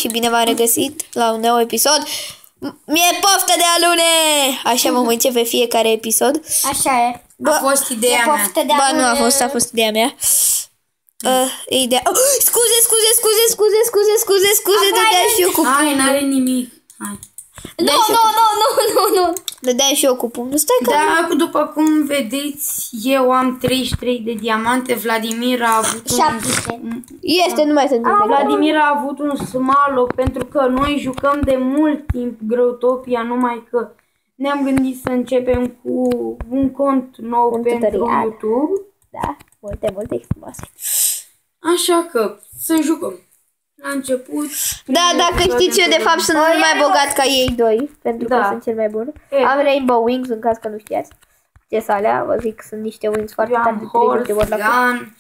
și bine v-am regăsit la un nou episod. Mi-e poftă de alune! Așa vom începe fiecare episod. Așa e. Bă, a fost ideea mea. Ba, nu a fost, a fost ideea mea. Ideea... Oh, scuze, dădeam și eu cu Hai, pumnul. n-are nimic. Hai. Nu. Dădeam și eu cu pumnul. Stai că... Da, după cum vedeți, eu am 33 de diamante, Vladimir a avut 700. Este, nu mai se întâmplă. Vladimir a avut un smalo pentru că noi jucăm de mult timp Growtopia, numai că ne-am gândit să începem cu un cont nou Un pentru tutorial. YouTube. Da, multe frumoase. Așa că să jucăm. La început... Da, dacă știți, eu de fapt sunt mult mai bogat ca ei doi, pentru că Da. sunt cel mai bun. E. Am Rainbow Wings, în caz că nu știați. Ce să alea, vă zic, sunt niște wings foarte Eu tare am de 30 de ori horse, la gun,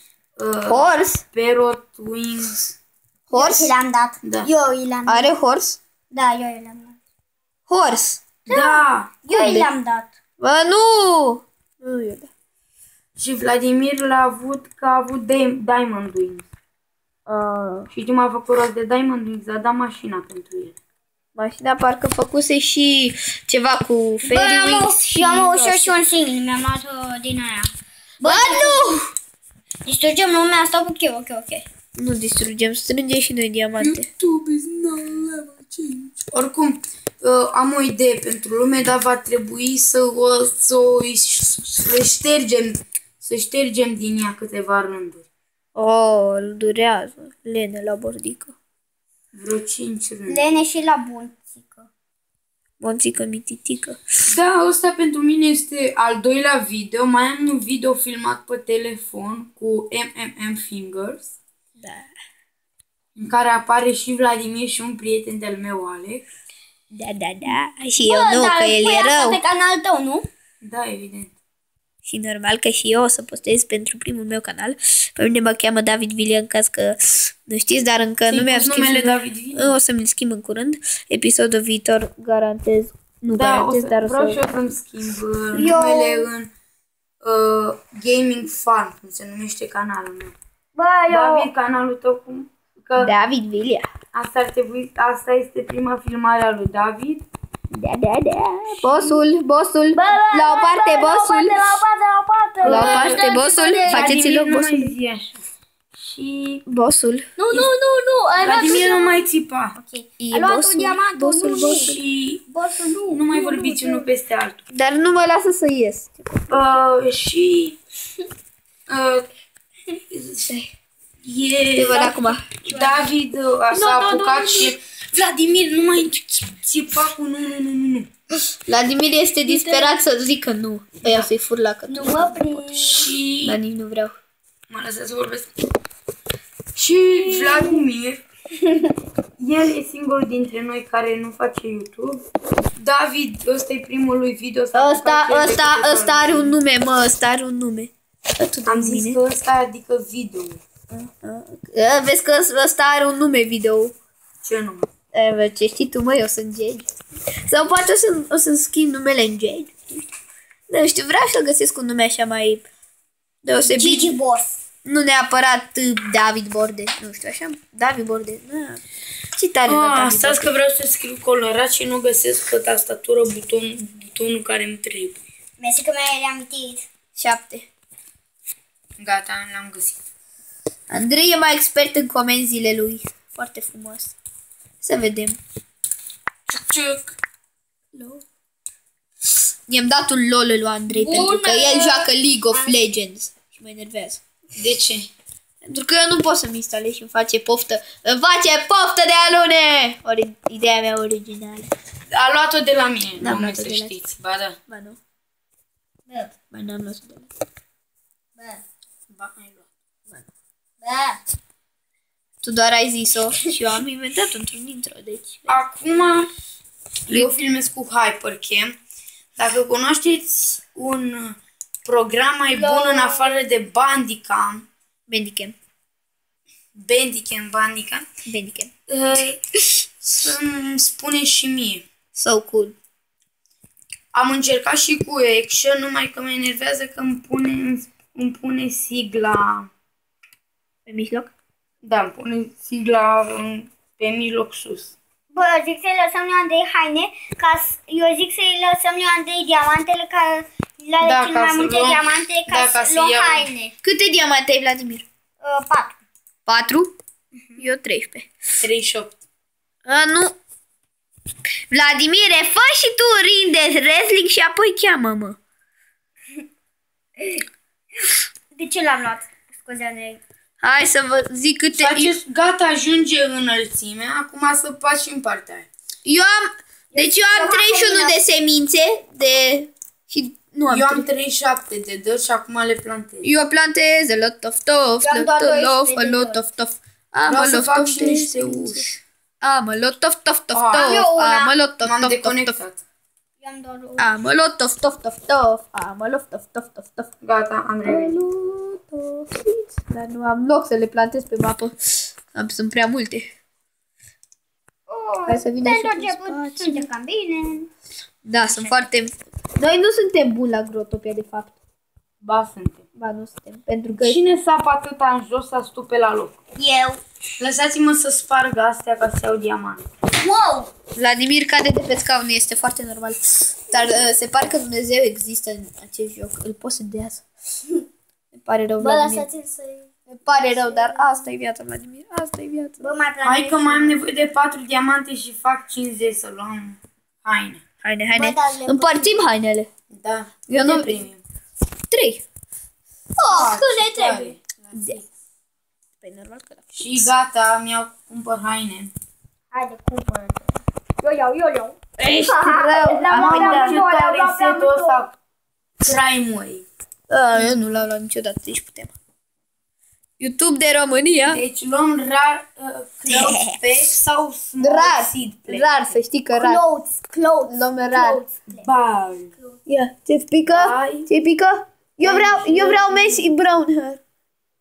Horse? parrot, wings. Horse? Eu i-l-am dat. Da. Eu i l-am dat. Are horse? Da, eu i-l-am dat. Horse. Da. Eu i-l-am dat. Bă, nu! Nu, eu da. Și Vladimir l-a avut că a avut Diamond Wings. Și cum a făcut rost de Diamond Wings, a dat mașina pentru el. Mașina parcă făcuse și ceva cu Fairy Wings și... Eu am ușor și un single, mi-am luat din aia. Bă, nu! Distrugem lumea asta, ok. Nu distrugem, strângem și noi diamante. YouTube is now level 5. Oricum, am o idee pentru lume, dar va trebui să ștergem din ea câteva rânduri. Oh, durează. Lene la bordică. Vreo 5 rânduri. Lene și la bunțică. Monțică mititică. Da, ăsta pentru mine este al doilea video. Mai am un video filmat pe telefon cu MMM Fingers, Da. în care apare și Vladimir și un prieten de-al meu, Alex. Da. Și eu nu, că el e rău. pe canalul tău, nu? Da, evident. Și normal că și eu o să postez pentru primul meu canal. Pe mine mă cheamă David Vilia, în caz că nu știți, dar încă nu mi-am numele schimbat. David Vilia? O să-mi schimb în curând. Episodul viitor garantez. Nu Da, garantez, dar o vreau și să... eu să-mi schimb numele în Gaming Farm, cum se numește canalul meu. Bă, David, canalul tău cum? Că David Vilia. asta este prima filmare a lui David. Da. Bossul. La o parte, bossul. La o parte, bossul. Faceți loc, Vladimir, nu bossul. mai zi așa. Și Bossul. Nu, ai luat Vladimir nu mai țipa. Ok. E Ai luat bossul, un diamant, bossul. Și Bossul, nu mai vorbiți unul peste altul. Dar nu mă lasă să ies. Și Te văd acum. David s-a apucat și Vladimir nu mai țipa cu nu. Vladimir este disperat să zică nu. Ăia să-i fur la cătul. Nu mă prind. Și Dar nici nu vreau. mă lăsați să vorbesc. Și Vladimir, el e singurul dintre noi care nu face YouTube. David, ăsta e primul lui video. Ăsta are un nume, mă, ăsta are un nume. Am zis că ăsta adică video. Vezi că ăsta are un nume video. Ce nume? Ce știi tu, mă, eu sunt Jade. Sau poate o să schimb numele în Jade. Nu știu, vreau să găsesc un nume așa mai deosebit. Gigi Boss. Nu neapărat David Borde. Nu știu, așa? David Borde. Ce tare David Stați că vreau să scriu colorat și nu găsesc pe tastatură butonul care îmi trebuie. Mersi că mi-ai reamintit. 7. Gata, l-am găsit. Andrei e mai expert în comenzile lui. Foarte frumos. Să vedem. Ciuc. I-am dat un LOL lui Andrei pentru că el joacă League of Legends. Și mă enervează. De ce? Pentru că eu nu pot să-mi instalez și îmi face poftă. Îmi face poftă de alune! Ideea mea originală. A luat-o de la mine, N-am nu luat-o să de la știți. Ba da. Ba nu. Bă, Ba n-am luat de la. Ba, ai luat. bă. Tu doar ai zis-o și eu am inventat într-un intro, deci... Acum eu filmez cu Hypercam. Dacă cunoașteți un program mai bun în afară de Bandicam, Bandicam, să-mi spuneți și mie. So cool. Am încercat și cu Action, numai că mă enervează că îmi pune sigla. Pe mijloc? Da, îmi pune sigla Pe mijloc sus. Bă, zic să-i lăsăm lui Andrei haine, eu zic să-i lăsăm lui Andrei diamantele, ca la Da, cel ca mai să multe luăm- diamante, ca da, ca să să luăm iau- haine. Câte diamante ai, Vladimir? 4. 4? Eu 13. 38. A, nu. Vladimire, fă și tu ring de wrestling și apoi cheamă-mă. De ce l-am luat? Scuze, Andrei. Hai să vă zic câte... Gata, ajunge înălțime. Acum să faci și în partea aia. Deci eu am 31 de semințe de... Și nu am Eu am 3. 37 de dări și acum le plantez. Eu plantez a lot of stuff, Eu am doar 12 a de lot dări. of stuff. Am Vreau a să lot fac of și de niște semințe. uși. Am a lot of stuff, stuff, Ah, stuff. eu una. Am a lot of M-am stuff, stuff, stuff. deconectat. Eu am doar o... Am a lot of stuff, stuff, stuff. Am a lot of stuff, stuff, stuff. Gata, am revenit. Dar nu am loc să le plantez pe mapă. Sunt prea multe. Hai să vină și Pentru cu început spațiu. suntem cam bine. Da, sunt foarte... Noi nu suntem buni la Growtopia, de fapt. Ba, suntem. Ba, nu suntem. Pentru că... Cine sapă atâta în jos să stupe la loc? Eu. Lăsați-mă să sparg astea ca să iau diamant. Wow! Vladimir cade de pe scaun, este foarte normal. Dar se pare că Dumnezeu există în acest joc. Îl posedează. Îmi pare rău, Bă, Vladimir. lăsați-l să-i... Îmi pare rău, dar asta e viața, Vladimir. Asta e viața. Bă, mai plantez. Hai că mai am nevoie de 4 diamante și fac 50 să luăm haine. Haine, haine. Bă, dar le Împărțim hainele. Da. Eu nu- primim. 3. Oh, tu ne trebuie. Păi normal că da. Și gata, mi-au cumpăr haine. Haide, cumpără. Eu iau. Ești rău. La Am mine ce două, tare le-au luat setul pe ăsta. Crime-ui. Eu nu l-am luat niciodată, nici putem. YouTube de România. Deci luăm rar, cloud pack sau small Rar. seed pack. Rar, să știi că rar. Clothes. Luăm rar. Bar. Ia, ce-ți pică? Hai. Ce-i pică? Eu vreau Messi brown hair.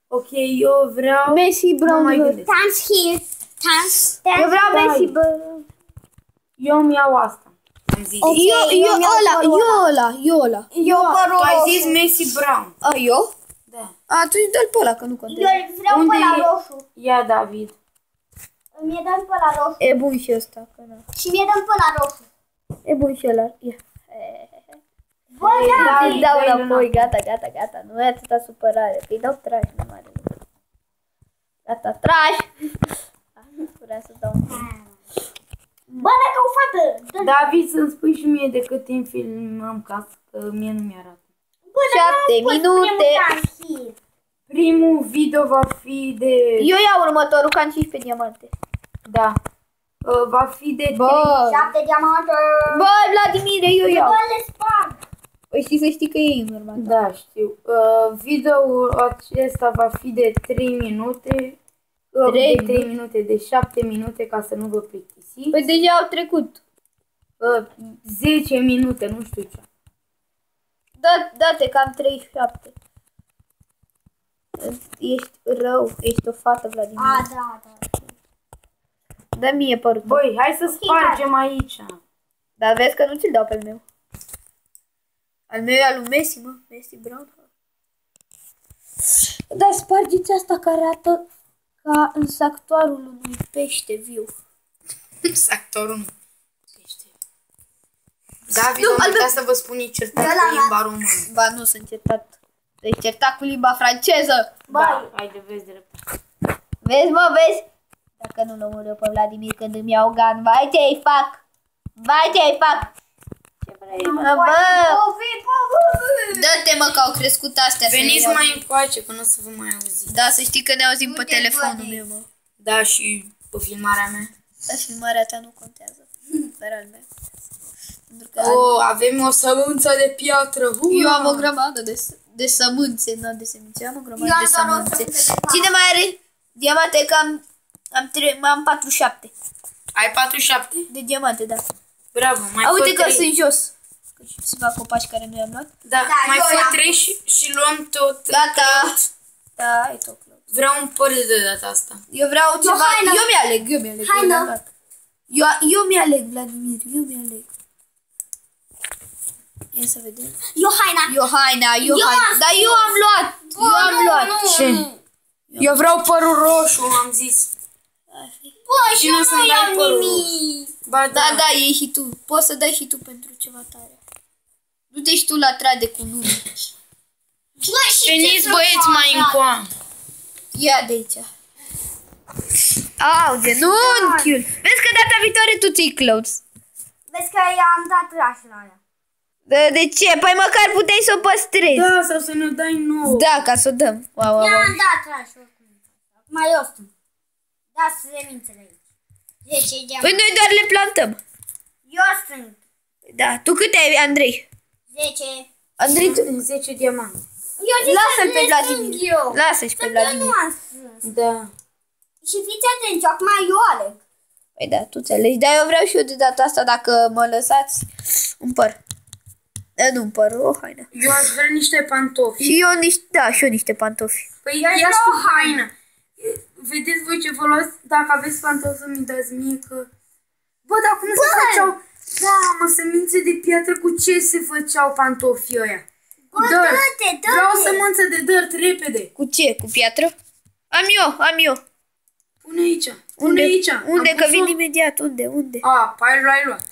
Ok, eu vreau... Messi Nu brown mai hair. gândesc. Dance here. Dance. Eu vreau Stai. Messi brown. Eu îmi iau asta. Am zis. Ok, Eu ăla. Eu părul Tu ai roșu. zis Messi Brown. A, eu? Da. Atunci dă-l pe ăla, că nu contează. Eu vreau Unde pe la e? roșu. Ia, David. Mie dăm pe la roșu. E bun și ăsta, că na. Și mie dăm pe la roșu. E bun și ăla. Ia. Bă, da. Îi dau înapoi, gata. Nu e atâta supărare. Îi dau traj, nu mare lucru. Gata, traj. Vreau să dau un... Bă, dacă o fată. David, să-mi spui și mie de cât timp filmăm ca că mie nu mi-arată. 7 minute. Primul video va fi de... Eu iau următorul, că am 15 diamante. Da. Va fi de... Bă, 7 diamante. bă, Vladimire, eu iau. Bă, le sparg. Păi știi să știi că e normal. Da, știu. Videoul acesta va fi de 3 minute. Trei De 3 minute, de 7 minute, ca să nu vă plictisiți. Păi deja au trecut. 10 minute, nu știu ce. Dă-te, că am 37. Ești rău, ești o fată, Vladimir. Da. Dă mie părul. Băi, hai să spargem aici. Dar vezi că nu ți-l dau pe al meu. Al meu e al lui Messi, mă. Messi Brown. Dar spargeți asta care arată ca în sactoarul unui pește viu. Sectorul nu. David, Nu, am al uitat să vă spun nici certat Eu cu l-am limba română. Ba nu, sunt certat. Deci certat cu limba franceză. Da, haide, vezi dreptate. Vezi, mă, vezi? Dacă nu-l omor eu pe Vladimir când îmi iau gan, vai ce-i fac? Vai ce-i fac? Ce vrei, mă, bă? Dă-te, mă, că au crescut astea. să Veniți iau. mai încoace, că nu o să vă mai auzi. Da, să știi că ne auzim pe telefonul meu, mă. Da, și pe filmarea mea. Dar filmarea ta nu contează. Dar al meu. Pentru că Avem o sămânță de piatră. eu am o grămadă de sămânțe, nu de semințe, am o grămadă Eu am de doar o sămânțe. sămânță de Cine mai are diamante? Că am 47 Ai 47? de diamante, da. Bravo, mai A, fă uite că 3. sunt jos. Că și câțiva copaci care nu i-am luat. Da, mai eu fă am. 3 și luăm tot. Gata. Da, ai tot clou. Vreau un păr de data asta. Eu vreau ceva. haină. Eu mi-aleg. Haină. Eu mi-am luat. Eu mi-aleg, Vladimir. Eu mi-aleg. Ia să vedem. Eu haina. Eu haina. am Dar eu am luat. Eu am luat. Ce? Eu vreau părul roșu, am zis. Bă, și eu Vino să-mi nu dai iau părul. nimic. Ba Da, da, iei și tu. Poți să dai și tu pentru ceva tare. Du-te și tu la trade cu nume. Bă, și ce Veniți să băieți fac? mai încoa. Ia de aici. Au, genunchiul. Vezi că data viitoare tu ții clothes. Vezi că i-am dat trash la ea. De ce? Păi măcar puteai să o păstrezi. Da, sau să ne dai nouă. Da, ca să o dăm. Wow, wow, wow. I-am dat trash oricum. Mai ostul. Da, semințele aici. 10 geam. Păi noi doar le plantăm. Eu sunt Da, tu câte ai, Andrei? 10. Andrei, tu... 10 diamanți. Eu zic Lasă-l să pe le Vladimir. strâng eu. Lasă-și pe Că eu nu Vladimir. am strâns. Da. Și fiți atenți, acum eu aleg. Păi da, tu înțelegi. Dar eu vreau și eu de data asta, dacă mă lăsați, un păr. Nu un păr, o haină. Eu aș vrea niște pantofi. Și eu niște, da, și eu niște pantofi. Păi Eu ia vreau o haină. Vedeți voi ce folos? Dacă aveți pantofi să mi dați mie că... Bă, dar cum se făceau? Da, mă, semințe de piatră, cu ce se făceau pantofii ăia? Cu Bă, dărt. dă-te, dă-te. Vreau sămânță de dărt, repede. Cu ce? Cu piatră? Am eu. Pune aici. Pune Unde? aici. Unde? Am Că pus-o? vin imediat. Unde? A, pai l-ai luat.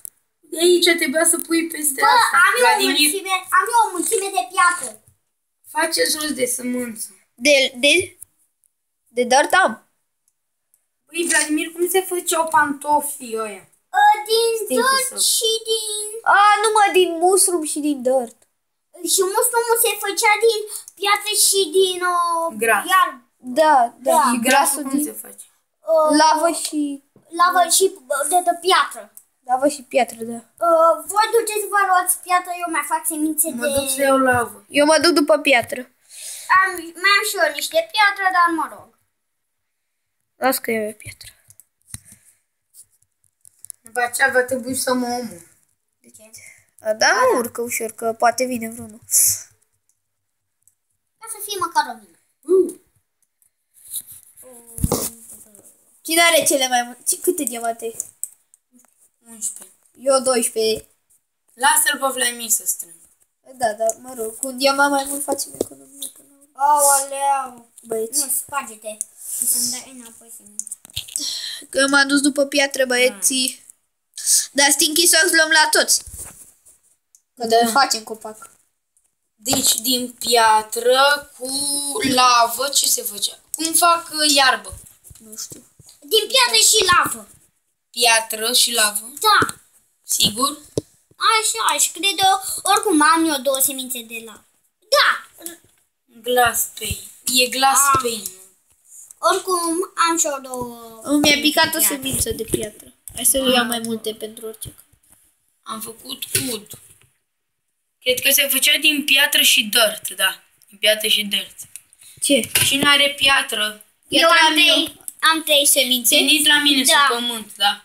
De aici trebuia să pui peste Bă, asta. am eu o Vladimir, mulțime, am eu o mulțime de piatră. face jos de sămânță. De dărt am. Păi, Vladimir, cum se făceau pantofii ăia? Din Stinky tot soap. și din... Numai din mushroom și din dărt. Și muslumul se făcea din piatră și din Gras. iarbă. Da. Și grasul cum din se face? lavă și... Lavă și de piatră. Lavă și piatră, da. Voi duceți, vă luați piatră, eu mai fac semințe Mă de... duc să iau lavă. Eu mă duc după piatră. Mai am și eu niște piatră, dar mă rog. Las că eu e piatră. După aceea va trebui să mă omor. De ce? Da, mă urcă ușor, că poate vine vreunul. Ca să fie măcar o mină. Cine are cele mai multe? Câte diamante ai? 11. Eu 12. Lasă-l pe Vladimir să strâng. Da, mă rog, cu un diamant mai mult facem economie până la urmă. Aoleu. Băieți. Nu, sparge-te. Și să-mi dai înapoi semințe. Că eu m-am dus după piatră, băieții. Dar Stinky Socks luăm la toți. Că Da. facem copac. Deci, din piatră cu lavă, ce se făcea? Cum fac iarbă? Nu știu. Din piatră și lavă. Piatră și lavă? Da. Sigur? Așa, și cred că oricum am eu 2 semințe de lavă. Da. Glass paint. E glass paint. Oricum am și eu 2. Mi-a picat o semință de piatră. Hai să iau mai multe pentru orice. Am făcut ud. Cred că se făcea din piatră și dărt, da. Din piatră și dărt. Ce? Cine are piatră? Eu am 3 semințe. Veniți la mine Da. sub pământ, da.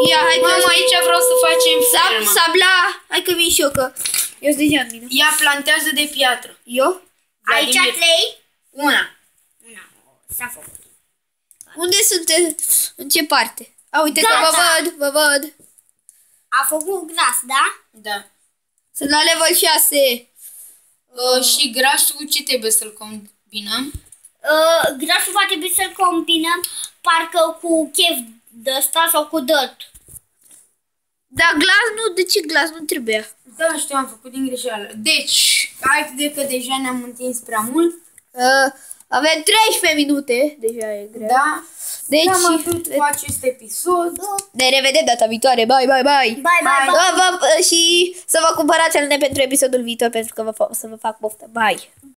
Ia, hai că... Mama, aici vreau să facem fermă. Sabla! Hai că vin și eu, că eu sunt deja în mine. Ea plantează de piatră. Eu? Aici Vladimir. 3. Una. S-a făcut. Unde sunteți? În ce parte? A, uite că vă văd. A făcut gras, da? Da. Sunt la level 6. Și grasul ce trebuie să-l combinăm? Grasul va trebui să-l combinăm parcă cu chef de ăsta sau cu dărt. Da, glas nu, de ce glas nu trebuia? Da, știu, am făcut din greșeală. Deci, haide că deja ne-am întins prea mult. Avem 13 minute, deja e greu. Da? Deci, Am atât cu acest episod. ne revedem data viitoare. Bye. Bye, bye. Și să vă cumpărați alene pentru episodul viitor, pentru că să vă fac poftă. Bye.